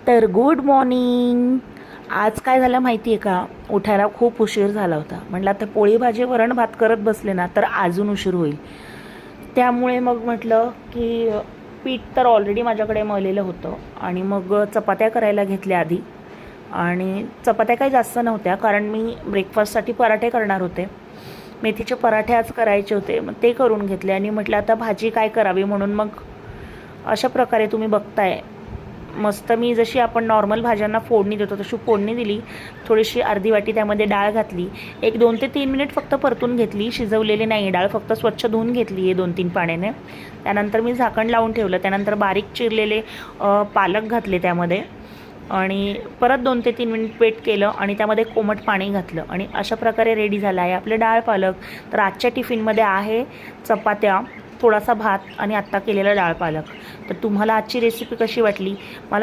तर good morning. आज काय झालं माहिती आहे का, उठायला खूप उशीर झाला होता. म्हटलं आता पोळी भाजी वरण भात करत बसले ना तर अजून उशीर होईल. त्यामुळे मग म्हटलं की पीठ तर ऑलरेडी माझ्याकडे मळलेलं होतं आणि मग चपात्या करायला घेतल्या आधी. आणि चपात्या काही जास्त नव्हत्या कारण मी ब्रेकफास्टसाठी पराठे करणार होते. मेथीचे पराठे आज करायचे होते, मग ते करून घेतले आणि म्हटलं आता भाजी काय करावी, म्हणून मग अशा प्रकारे तुम्ही बघताय मस्त मी जशी आपण नॉर्मल भाज्यांना फोडणी देतो तशी फोडणी दिली. थोडीशी अर्धी वाटी त्यामध्ये डाळ घातली. एक 2 ते 3 मिनिट फक्त परतून घेतली, शिजवलेली नाही डाळ, फक्त स्वच्छ धुवून घेतली आहे 2-3 पाण्याने. त्यानंतर मी झाकण लावून ठेवलं. त्यानंतर बारीक चिरलेले पालक घातले त्यामध्ये आणि परत 2 ते 3 मिनिट वेट केलं आणि त्यामध्ये कोमट पाणी घातलं आणि अशा प्रकारे रेडी झालं आहे आपलं डाळ पालक. तर आजच्या टिफिनमध्ये आहे चपात्या, थोडासा भात आणि आत्ता केलेला डाळ पालक. तर तुम्हाला आजची रेसिपी कशी वाटली मला